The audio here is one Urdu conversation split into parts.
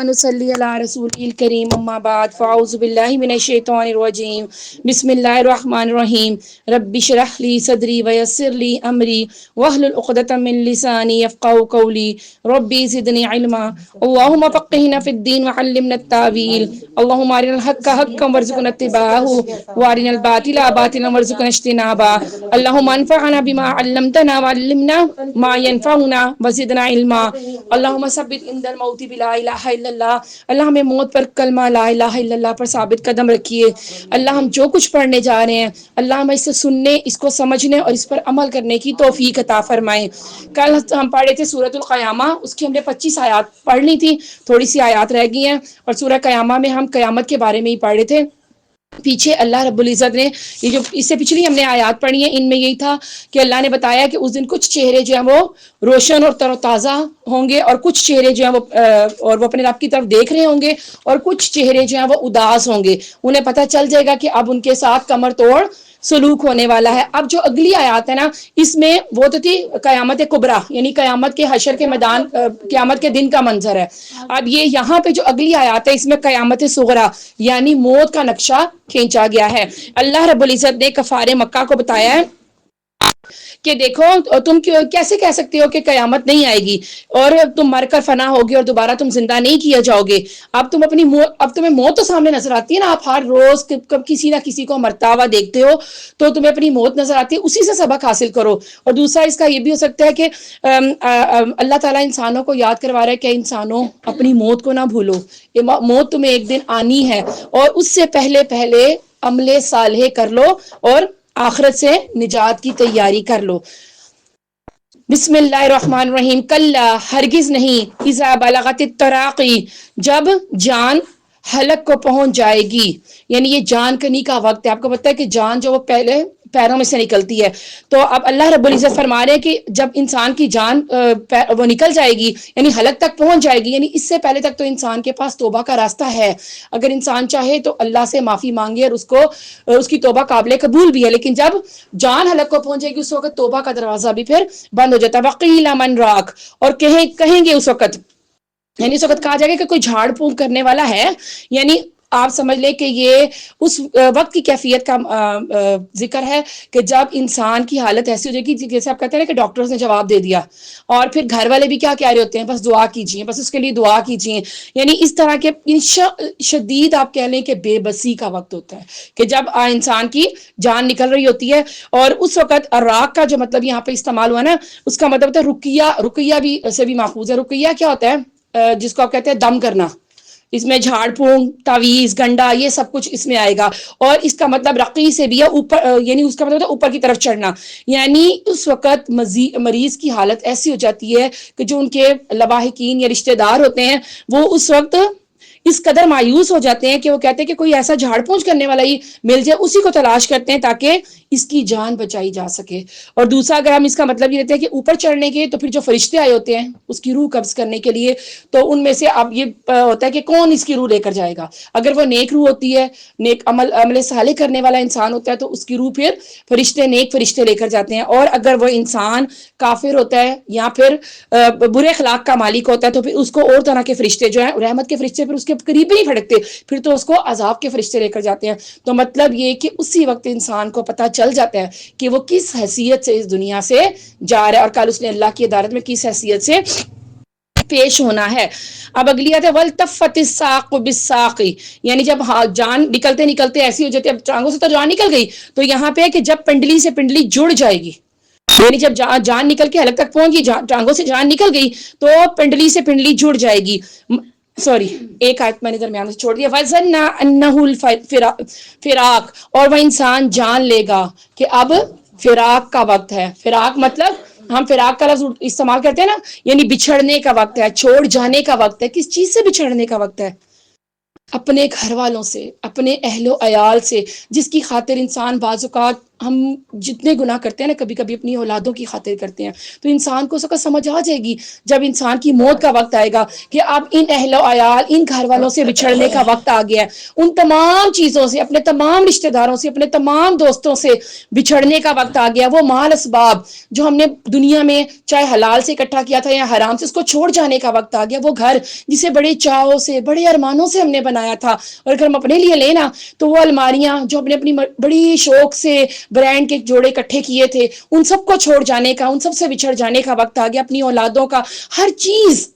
نصلی علی رسول الکریم اما بعد فاعوذ باللہ من الشیطان الرجیم بسم اللہ الرحمن الرحیم رب اشرح لی صدری ویسر لی امری واحلل عقدۃ من لسانی یفقهوا قولی رب زدنی علما اللهم فقهنا فی الدین وعلمنا التاویل اللهم ارنا الحق حقا وارزقنا اتباعه وارنا الباطل باطلا وارزقنا اجتنابا اللهم انفعنا بما علمتنا وعلمنا ما ينفعنا وزدنا علما اللهم ثبت عند الموت بلا الہ الا اللہ. اللہ ہمیں موت پر کلمہ لا الہ الا اللہ پر ثابت قدم رکھیے. اللہ ہم جو کچھ پڑھنے جا رہے ہیں اللہ ہمیں اسے سننے، اس کو سمجھنے اور اس پر عمل کرنے کی توفیق عطا فرمائے. کل ہم پڑھے تھے سورۃ القیامہ، اس کی ہم نے 25 آیات پڑھ لی تھی، تھوڑی سی آیات رہ گئی ہیں، اور سورہ قیامہ میں ہم قیامت کے بارے میں ہی پڑھ رہے تھے. پیچھے اللہ رب العزت نے یہ جو اس سے پچھلی ہم نے آیات پڑھی ہیں ان میں یہی تھا کہ اللہ نے بتایا کہ اس دن کچھ چہرے جو ہیں وہ روشن اور تر و تازہ ہوں گے، اور کچھ چہرے جو ہیں وہ اپنے رب کی طرف دیکھ رہے ہوں گے، اور کچھ چہرے جو ہیں وہ اداس ہوں گے. انہیں پتہ چل جائے گا کہ اب ان کے ساتھ کمر توڑ سلوک ہونے والا ہے. اب جو اگلی آیات ہے نا، اس میں وہ تو تھی قیامت کبریٰ، یعنی قیامت کے حشر کے میدان، قیامت کے دن کا منظر ہے. اب یہ یہاں پہ جو اگلی آیات ہے اس میں قیامت صغریٰ یعنی موت کا نقشہ کھینچا گیا ہے. اللہ رب العزت نے کفار مکہ کو بتایا ہے کہ دیکھو تم کیسے کہہ سکتے ہو کہ قیامت نہیں آئے گی اور تم مر کر فنا ہوگے اور دوبارہ تم زندہ نہیں کیا جاؤ گے. اب تمہیں موت تو سامنے نظر آتی ہے نا، آپ ہر روز کسی نہ کسی کو مرتا ہوا دیکھتے ہو تو تمہیں اپنی موت نظر آتی ہے، اسی سے سبق حاصل کرو. اور دوسرا اس کا یہ بھی ہو سکتا ہے کہ اللہ تعالیٰ انسانوں کو یاد کروا رہا ہے کہ انسانوں اپنی موت کو نہ بھولو، یہ موت تمہیں ایک دن آنی ہے، اور اس سے پہلے عمل صالح کر لو اور آخرت سے نجات کی تیاری کر لو. بسم اللہ الرحمن الرحیم. کلا ہرگز نہیں، اذا بلغت التراقی جب جان حلق کو پہنچ جائے گی، یعنی یہ جان کنی کا وقت ہے. آپ کو پتہ ہے کہ جان جو وہ پہلے پیروں میں سے نکلتی ہے، تو اب اللہ رب العزت فرما رہے ہیں کہ جب انسان کی جان وہ نکل جائے گی یعنی حلق تک پہنچ جائے گی، یعنی اس سے پہلے تک تو انسان کے پاس توبہ کا راستہ ہے. اگر انسان چاہے تو اللہ سے معافی مانگے اور اس کی توبہ قابل قبول بھی ہے، لیکن جب جان حلق کو پہنچے گی اس وقت توبہ کا دروازہ بھی پھر بند ہو جاتا ہے. وقیل من راک، اور کہیں گے اس وقت، یعنی اس وقت کہا جائے گا کہ کوئی جھاڑ پھونک کرنے والا ہے. یعنی آپ سمجھ لیں کہ یہ اس وقت کی کیفیت کا ذکر ہے کہ جب انسان کی حالت ایسی ہو جائے گی جیسے آپ کہتے ہیں کہ ڈاکٹرز نے جواب دے دیا، اور پھر گھر والے بھی کیا کہہ رہے ہوتے ہیں، بس دعا کیجیے، بس اس کے لیے دعا کیجیے. یعنی اس طرح کے شدید آپ کہہ لیں کہ بے بسی کا وقت ہوتا ہے کہ جب انسان کی جان نکل رہی ہوتی ہے. اور اس وقت راک کا جو مطلب یہاں پہ استعمال ہوا نا، اس کا مطلب ہوتا ہے رقیہ بھی سے بھی ماخوذ ہے. رقیہ کیا ہوتا ہے؟ جس کو آپ کہتے ہیں دم کرنا. اس میں جھاڑ پھونک، تعویذ، گنڈا، یہ سب کچھ اس میں آئے گا. اور اس کا مطلب رقی سے بھی ہے اوپر، یعنی اس کا مطلب ہے اوپر کی طرف چڑھنا. یعنی اس وقت مریض کی حالت ایسی ہو جاتی ہے کہ جو ان کے لواحقین یا رشتہ دار ہوتے ہیں وہ اس وقت اس قدر مایوس ہو جاتے ہیں کہ وہ کہتے ہیں کہ کوئی ایسا جھاڑ پونچھ کرنے والا ہی مل جائے، اسی کو تلاش کرتے ہیں تاکہ اس کی جان بچائی جا سکے. اور دوسرا اگر ہم اس کا مطلب یہ لیتے ہیں کہ اوپر چڑھنے کے، تو پھر جو فرشتے آئے ہوتے ہیں اس کی روح قبض کرنے کے لیے، تو ان میں سے اب یہ ہوتا ہے کہ کون اس کی روح لے کر جائے گا. اگر وہ نیک روح ہوتی ہے، نیک عمل صالح کرنے والا انسان ہوتا ہے، تو اس کی روح پھر نیک فرشتے لے کر جاتے ہیں. اور اگر وہ انسان کافر ہوتا ہے یا پھر برے اخلاق کا مالک ہوتا ہے، تو پھر اس کو اور طرح کے فرشتے جو ہیں، رحمت کے فرشتے پھر اس کے قریب بھی نہیں پھٹکتے، پھر تو اس کو عذاب کے فرشتے لے کر جاتے ہیں. تو مطلب یہ کہ اسی وقت انسان کو پتہ چل جاتا ہے کہ وہ کس حیثیت سے اس دنیا سے جا رہا ہے، اور کل اس نے اللہ کی عدالت میں کس حیثیت سے پیش ہونا ہے. اب اگلی آیت ہے والتفت الساق بالساق، یعنی جب جان نکلتے ایسی ہو جاتی ہے. اب ٹانگوں سے تو جان نکل گئی، تو یہاں پہ ہے کہ جب پنڈلی سے پنڈلی جڑ جائے گی، یعنی جب جان نکل کے حلق تک پہنچ گئی، ٹانگوں سے جان نکل گئی تو پنڈلی سے پنڈلی جڑ جائے گی. ایک آیت میں نے درمیان سے چھوڑ دیا. وَظَنَّ أَنَّهُ الْفِرَاقُ، اور وہ انسان جان لے گا کہ اب فراق کا وقت ہے. فراق مطلب ہم فراق کا لفظ استعمال کرتے ہیں نا، یعنی بچھڑنے کا وقت ہے، چھوڑ جانے کا وقت ہے. کس چیز سے بچھڑنے کا وقت ہے؟ اپنے گھر والوں سے، اپنے اہل و عیال سے، جس کی خاطر انسان بعض اوقات ہم جتنے گناہ کرتے ہیں نا کبھی کبھی اپنی اولادوں کی خاطر کرتے ہیں، تو انسان کو اس وقت سمجھ آ جائے گی جب انسان کی موت کا وقت آئے گا کہ اب ان اہل و عیال، ان گھر والوں سے بچھڑنے کا وقت آ گیا ہے، ان تمام چیزوں سے، اپنے تمام رشتہ داروں سے، اپنے تمام دوستوں سے بچھڑنے کا وقت آ گیا. وہ مال اسباب جو ہم نے دنیا میں چاہے حلال سے اکٹھا کیا تھا یا حرام سے، اس کو چھوڑ جانے کا وقت آ گیا. وہ گھر جسے بڑے چاؤ سے، بڑے ارمانوں سے ہم نے بنایا تھا، اور اگر ہم اپنے لیے لینا تو وہ الماریاں جو اپنے اپنی بڑی شوق سے برانڈ کے جوڑے اکٹھے کیے تھے، ان سب کو چھوڑ جانے کا، ان سب سے بچھڑ جانے کا وقت آ گیا. اپنی اولادوں کا، ہر چیز،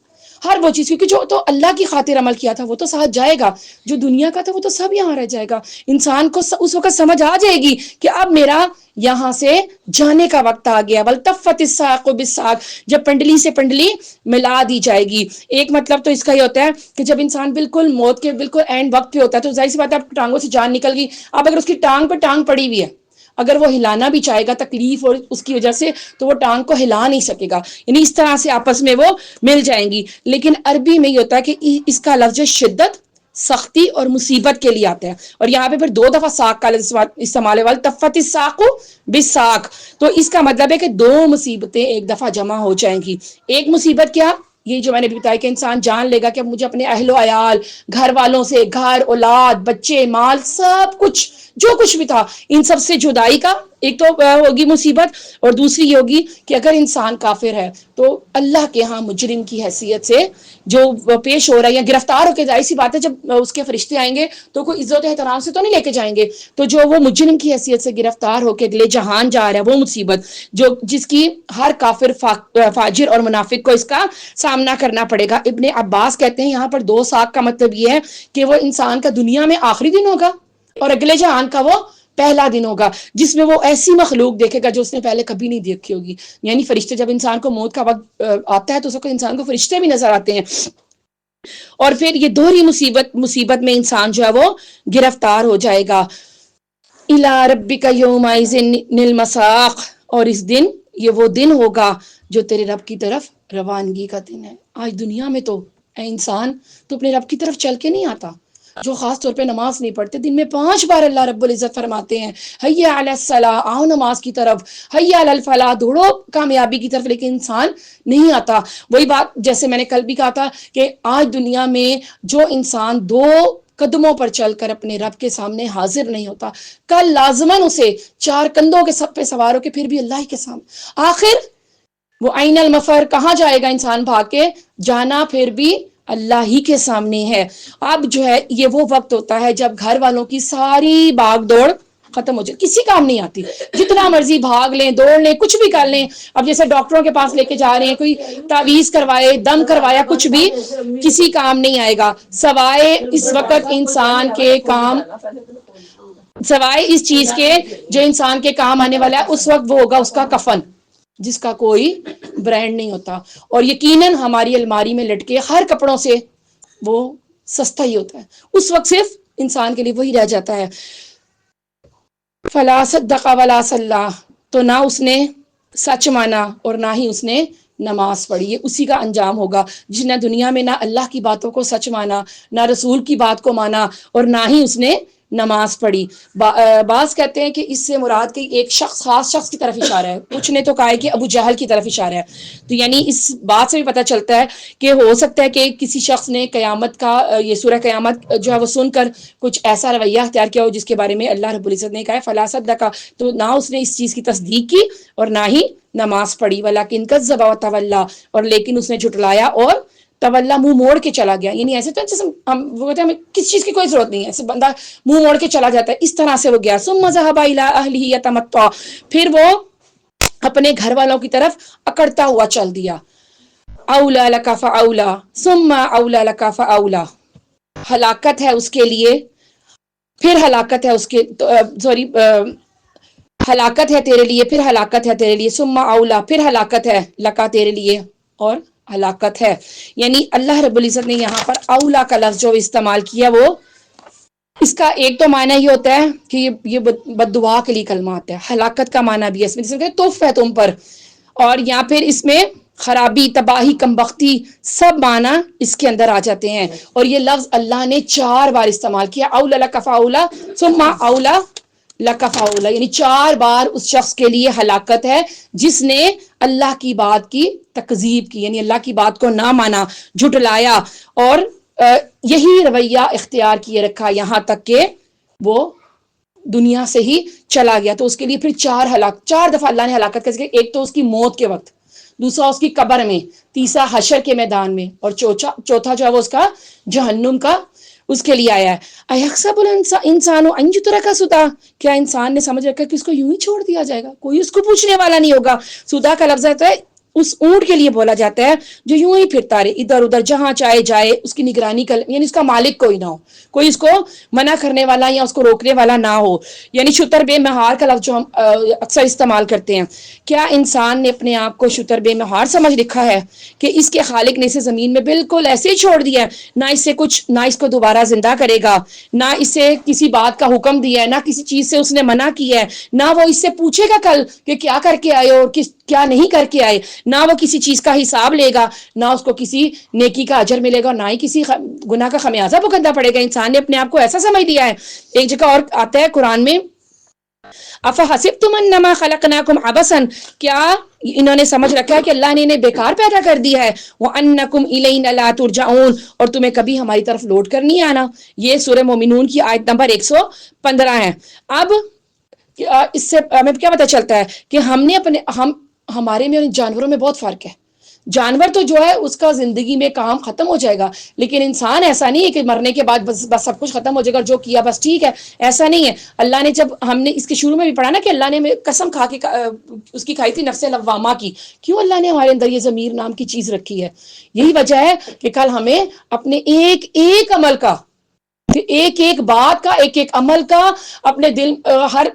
ہر وہ چیز، کیونکہ جو تو اللہ کی خاطر عمل کیا تھا وہ تو ساتھ جائے گا، جو دنیا کا تھا وہ تو سب یہاں رہ جائے گا. انسان کو اس وقت سمجھ آ جائے گی کہ اب میرا یہاں سے جانے کا وقت آ گیا. والتفت الساق بالساق، جب پنڈلی سے پنڈلی ملا دی جائے گی. ایک مطلب تو اس کا یہ ہوتا ہے کہ جب انسان بالکل موت کے بالکل اینڈ وقت پہ ہوتا ہے تو ظاہر سی بات ہے ٹانگوں سے جان نکل گئی. اب اگر اس کی ٹانگ پہ ٹانگ پڑی ہوئی ہے، اگر وہ ہلانا بھی چاہے گا تکلیف اور اس کی وجہ سے، تو وہ ٹانگ کو ہلا نہیں سکے گا. یعنی اس طرح سے آپس میں وہ مل جائیں گی. لیکن عربی میں یہ ہوتا ہے کہ اس کا لفظ شدت، سختی اور مصیبت کے لیے آتا ہے. اور یہاں پہ پھر 2 دفعہ ساق کا استعمال ہے، والتفت الساق بالساق. تو اس کا مطلب ہے کہ 2 مصیبتیں ایک دفعہ جمع ہو جائیں گی. ایک مصیبت کیا؟ یہ جو میں نے بتایا کہ انسان جان لے گا کہ اب مجھے اپنے اہل و عیال، گھر والوں سے، گھر، اولاد، بچے، مال، سب کچھ جو کچھ بھی تھا ان سب سے جدائی کا ایک تو ہوگی مصیبت، اور دوسری یہ ہوگی کہ اگر انسان کافر ہے تو اللہ کے ہاں مجرم کی حیثیت سے جو پیش ہو رہا ہے یا گرفتار ہو کے، ظاہر سی بات ہے جب اس کے فرشتے آئیں گے تو کوئی عزت و احترام سے تو نہیں لے کے جائیں گے. تو جو وہ مجرم کی حیثیت سے گرفتار ہو کے اگلے جہان جا رہا ہے، وہ مصیبت جو جس کی ہر کافر فاجر اور منافق کو اس کا سامنا کرنا پڑے گا. ابن عباس کہتے ہیں یہاں پر 2 ساق کا مطلب یہ ہے کہ وہ انسان کا دنیا میں آخری دن ہوگا اور اگلے جہان کا وہ پہلا دن ہوگا، جس میں وہ ایسی مخلوق دیکھے گا جو اس نے پہلے کبھی نہیں دیکھی ہوگی. یعنی فرشتے، جب انسان کو موت کا وقت آتا ہے تو اس وقت انسان کو فرشتے بھی نظر آتے ہیں. اور پھر یہ دوہری مصیبت میں انسان جو ہے وہ گرفتار ہو جائے گا. الی ربک یومئذ المساق، اور اس دن، یہ وہ دن ہوگا جو تیرے رب کی طرف روانگی کا دن ہے. آج دنیا میں تو اے انسان تو اپنے رب کی طرف چل کے نہیں آتا. جو خاص طور پہ نماز نہیں پڑھتے، دن میں 5 بار اللہ رب العزت فرماتے ہیں حی علی الصلاۃ، آؤ نماز کی طرف، حی علی الفلاح، دوڑو کامیابی کی طرف، لیکن انسان نہیں آتا. وہی بات جیسے میں نے کل بھی کہا تھا کہ آج دنیا میں جو انسان 2 قدموں پر چل کر اپنے رب کے سامنے حاضر نہیں ہوتا، کل لازماً اسے 4 کندھوں کے سب پہ سوار ہو کے پھر بھی اللہ ہی کے سامنے، آخر وہ عین المفر، کہاں جائے گا انسان بھاگ کے؟ جانا پھر بھی اللہ ہی کے سامنے ہے. اب جو ہے یہ وہ وقت ہوتا ہے جب گھر والوں کی ساری بھاگ دوڑ ختم ہو جائے، کسی کام نہیں آتی، جتنا مرضی بھاگ لیں، دوڑ لیں، کچھ بھی کر لیں. اب جیسے ڈاکٹروں کے پاس لے کے جا رہے ہیں، کوئی تعویذ کروائے، دم کروایا، کچھ بھی کسی کام نہیں آئے گا سوائے اس وقت انسان کے کام، سوائے اس چیز کے جو انسان کے کام آنے والا ہے. اس وقت وہ ہوگا اس کا کفن، جس کا کوئی برانڈ نہیں ہوتا، اور یقیناً ہماری الماری میں لٹکے ہر کپڑوں سے وہ سستا ہی ہوتا ہے. اس وقت صرف انسان کے لیے وہی رہ جاتا ہے. فلا صدق ولا صلی، تو نہ اس نے سچ مانا اور نہ ہی اس نے نماز پڑھی. یہ اسی کا انجام ہوگا جس نے دنیا میں نہ اللہ کی باتوں کو سچ مانا، نہ رسول کی بات کو مانا، اور نہ ہی اس نے نماز پڑھی. بعض کہتے ہیں کہ اس سے مراد کہ ایک شخص، خاص شخص کی طرف اشارہ ہے. کچھ نے تو کہا ہے کہ ابو جہل کی طرف اشارہ ہے. تو یعنی اس بات سے بھی پتہ چلتا ہے کہ ہو سکتا ہے کہ کسی شخص نے قیامت کا، یہ سورہ قیامت جو ہے وہ سن کر کچھ ایسا رویہ اختیار کیا ہو جس کے بارے میں اللہ رب العزت نے کہا ہے فلا صدق، تو نہ اس نے اس چیز کی تصدیق کی اور نہ ہی نماز پڑھی. ولکن کذب وتولی، اور لیکن اس نے جھٹلایا اور تولا، منہ موڑ کے چلا گیا. یعنی ایسے تو جیسے ہم وہ کہتے ہیں ہمیں کس چیز کی کوئی ضرورت نہیں ہے، ایسے بندہ منہ موڑ کے چلا جاتا ہے، اس طرح سے وہ گیا. ثم ذهب الى اهله يتمطع، پھر وہ اپنے گھر والوں کی طرف اکڑتا ہوا چل دیا. اولا لک فاولا ثم اولا لک فاولا، ہلاکت ہے اس کے لیے، پھر ہلاکت ہے اس کے، ہلاکت ہے تیرے لیے، پھر ہلاکت ہے تیرے لیے. ثم اولا، پھر ہلاکت ہے لکا تیرے لیے، اور ہلاکت ہے. یعنی اللہ رب العزت نے یہاں پر اولا کا لفظ جو استعمال کیا، وہ اس کا ایک تو معنی یہ ہوتا ہے کہ یہ بد دعا کے لیے کلمہ آتا ہے. ہلاکت کا معنی بھی ہے اس میں، جیسے کہ توف ہے تم پر، اور یہاں پھر اس میں خرابی، تباہی، کمبختی، سب معنی اس کے اندر آ جاتے ہیں. اور یہ لفظ اللہ نے 4 بار استعمال کیا. اولا لک فاولا ثم اولا لکفاؤلا، یعنی 4 بار اس شخص کے لیے ہلاکت ہے جس نے اللہ کی بات کی تکذیب کی، یعنی اللہ کی بات کو نہ مانا، جھٹلایا، اور یہی رویہ اختیار کیے رکھا یہاں تک کہ وہ دنیا سے ہی چلا گیا۔ تو اس کے لیے پھر 4 دفعہ اللہ نے ہلاکت کر دی، ایک تو اس کی موت کے وقت، دوسرا اس کی قبر میں، تیسرا حشر کے میدان میں، اور چوتھا جو ہے وہ اس کا جہنم کا اس کے لیے آیا ہے۔ اَيَحْسَبُ الْإِنسَانُ أَن يُتْرَكَ سُدًى، کیا انسان نے سمجھ رکھا کہ اس کو یوں ہی چھوڑ دیا جائے گا، کوئی اس کو پوچھنے والا نہیں ہوگا۔ سدا کا لفظ ہے اس اونٹ کے لیے بولا جاتا ہے جو یوں ہی پھرتا رہے ادھر ادھر، جہاں چاہے جائے، اس کی نگرانی کر، یعنی اس کا مالک کوئی نہ ہو، کوئی اس کو منع کرنے والا یا اس کو روکنے والا نہ ہو، یعنی شتر بے مہار کا لفظ جو ہم اکثر استعمال کرتے ہیں۔ کیا انسان نے اپنے آپ کو شتر بے مہار سمجھ رکھا ہے کہ اس کے خالق نے اسے زمین میں بالکل ایسے ہی چھوڑ دیا ہے، نہ اس سے کچھ، نہ اس کو دوبارہ زندہ کرے گا، نہ اسے کسی بات کا حکم دیا ہے، نہ کسی چیز سے اس نے منع کیا ہے، نہ وہ اس سے پوچھے گا کل کہ کیا کر کے آئے اور کیا نہیں کر کے آئے، نہ وہ کسی چیز کا حساب لے گا، نہ اس کو کسی نیکی کا اجر ملے گا، نہ ہی کسی گناہ کا خمیازہ بھگتنا پڑے گا۔ انسان نے اپنے آپ کو ایسا سمجھ لیا ہے۔ ایک جگہ اور آتا ہے قرآن میں، افحسبتم انما خلقناکم عبثا، کیا انہوں نے سمجھ رکھا ہے کہ اللہ نے انہیں بیکار پیدا کر دیا ہے، وانکم الینا لا ترجعون، اور تمہیں کبھی ہماری طرف لوٹ کر نہیں آنا۔ یہ سورہ مومنون کی آیت نمبر 115 ہے۔ اب اس سے ہمیں کیا پتہ چلتا ہے کہ ہمارے میں اور جانوروں میں بہت فرق ہے۔ جانور تو جو ہے اس کا زندگی میں کام ختم ہو جائے گا، لیکن انسان ایسا نہیں ہے کہ مرنے کے بعد بس سب کچھ ختم ہو جائے گا، جو کیا بس ٹھیک ہے، ایسا نہیں ہے۔ اللہ نے جب ہم نے اس کے شروع میں بھی پڑھا نا کہ اللہ نے قسم کھا کے اس کی کھائی تھی نفس لوامہ کی، کیوں اللہ نے ہمارے اندر یہ ضمیر نام کی چیز رکھی ہے؟ یہی وجہ ہے کہ کل ہمیں اپنے ایک ایک عمل کا، ایک ایک بات کا، ایک ایک عمل کا، اپنے دل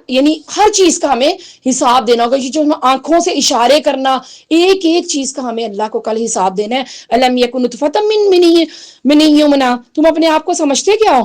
یعنی ہر چیز کا ہمیں حساب دینا ہوگا۔ یہ جو آنکھوں سے اشارے کرنا، ایک ایک چیز کا ہمیں اللہ کو کل حساب دینا ہے۔ الم یکن نطفۃ من منی یمنا، تم اپنے آپ کو سمجھتے کیا ہو؟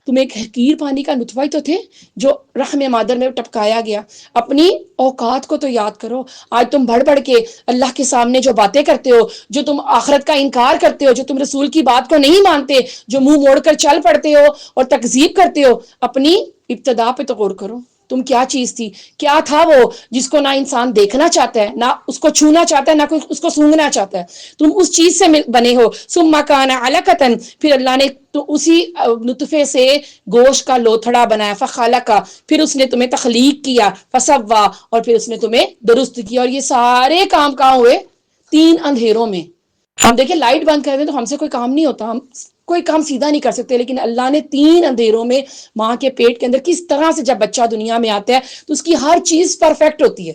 تم ایک حقیر پانی کا نطفہ ہی تو تھے جو رحم مادر میں ٹپکایا گیا۔ اپنی اوقات کو تو یاد کرو۔ آج تم بڑھ بڑھ کے اللہ کے سامنے جو باتیں کرتے ہو، جو تم آخرت کا انکار کرتے ہو، جو تم رسول کی بات کو نہیں مانتے، جو منہ موڑ کر چل پڑتے ہو اور تکذیب کرتے ہو، اپنی ابتدا پہ تو غور کرو۔ تم کیا چیز تھی، کیا تھا وہ جس کو نہ انسان دیکھنا چاہتا ہے، نہ اس کو چھونا چاہتا ہے، نہ کوئی اس کو سونگھنا چاہتا ہے۔ تم اس چیز سے بنے ہو۔ ثم کان علقۃ، پھر اللہ نے تو اسی نطفے سے گوشت کا لوتھڑا بنایا، فخلق، پھر اس نے تمہیں تخلیق کیا، فسوا، اور پھر اس نے تمہیں درست کیا۔ اور یہ سارے کام کہاں ہوئے؟ 3 اندھیروں میں۔ ہم دیکھیں لائٹ بند کر دیں تو ہم سے کوئی کام نہیں ہوتا، ہم کوئی کام سیدھا نہیں کر سکتے، لیکن اللہ نے 3 اندھیروں میں ماں کے پیٹ کے اندر کس طرح سے جب بچہ دنیا میں آتا ہے تو اس کی ہر چیز پرفیکٹ ہوتی ہے۔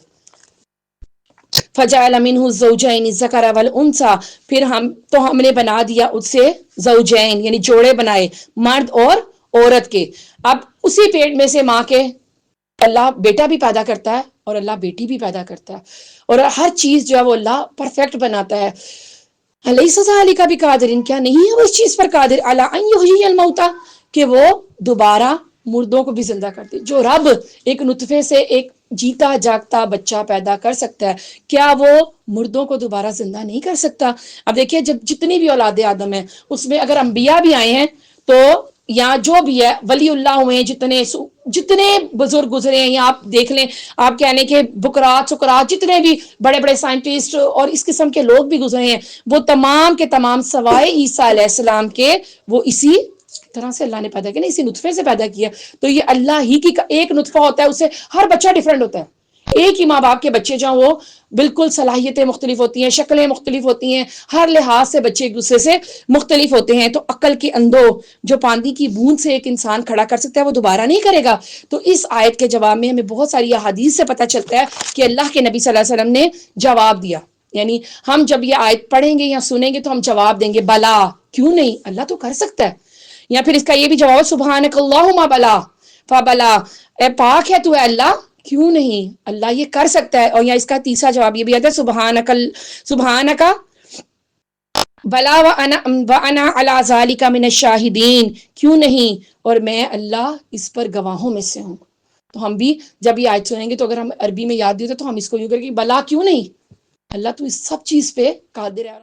فجعل منہ الزوجین الذکر والانثی، پھر ہم نے بنا دیا اس سے زوجین، یعنی جوڑے بنائے، مرد اور عورت کے۔ اب اسی پیٹ میں سے ماں کے اللہ بیٹا بھی پیدا کرتا ہے اور اللہ بیٹی بھی پیدا کرتا ہے، اور ہر چیز جو ہے وہ اللہ پرفیکٹ بناتا ہے۔ الیس ذلک بقادر، کیا نہیں ہے وہ اس چیز پر قادر، علی ان یحیی الموتى، کہ وہ دوبارہ مردوں کو بھی زندہ کرتے۔ جو رب ایک نطفے سے ایک جیتا جاگتا بچہ پیدا کر سکتا ہے، کیا وہ مردوں کو دوبارہ زندہ نہیں کر سکتا؟ اب دیکھیے جب جتنی بھی اولاد آدم ہیں اس میں اگر انبیاء بھی آئے ہیں تو یا جو بھی ہے ولی اللہ ہوئے ہیں، جتنے بزرگ گزرے ہیں، یا آپ دیکھ لیں، آپ کہہ لیں کہ بکرات سکرات، جتنے بھی بڑے بڑے سائنٹسٹ اور اس قسم کے لوگ بھی گزرے ہیں، وہ تمام کے تمام سوائے عیسیٰ علیہ السلام کے وہ اسی طرح سے اللہ نے پیدا کیا نا، اسی نطفے سے پیدا کیا۔ تو یہ اللہ ہی کی ایک نطفہ ہوتا ہے، اس سے ہر بچہ ڈیفرنٹ ہوتا ہے۔ ایک ہی ماں باپ کے بچے جو وہ بالکل صلاحیتیں مختلف ہوتی ہیں، شکلیں مختلف ہوتی ہیں، ہر لحاظ سے بچے ایک دوسرے سے مختلف ہوتے ہیں۔ تو عقل کے اندھو جو پاندی کی بوند سے ایک انسان کھڑا کر سکتا ہے وہ دوبارہ نہیں کرے گا۔ تو اس آیت کے جواب میں ہمیں بہت ساری احادیث سے پتہ چلتا ہے کہ اللہ کے نبی صلی اللہ علیہ وسلم نے جواب دیا، یعنی ہم جب یہ آیت پڑھیں گے یا سنیں گے تو ہم جواب دیں گے بلا، کیوں نہیں، اللہ تو کر سکتا ہے۔ یا پھر اس کا یہ بھی جواب، سبحانک اللہم بلا فبلا، اے پاک ہے تو اے اللہ، کیوں نہیں، اللہ یہ کر سکتا ہے۔ اور یا اس کا تیسرا جواب یہ بھی آتا ہے، سبحانک بلا وانا علی ذالک من الشاہدین، کیوں نہیں، اور میں اللہ اس پر گواہوں میں سے ہوں۔ تو ہم بھی جب یہ آیت سنیں گے تو اگر ہم عربی میں یاد دیتے تو ہم اس کو یوں کریں کہ بلا کیوں نہیں، اللہ تو اس سب چیز پہ قادر ہے۔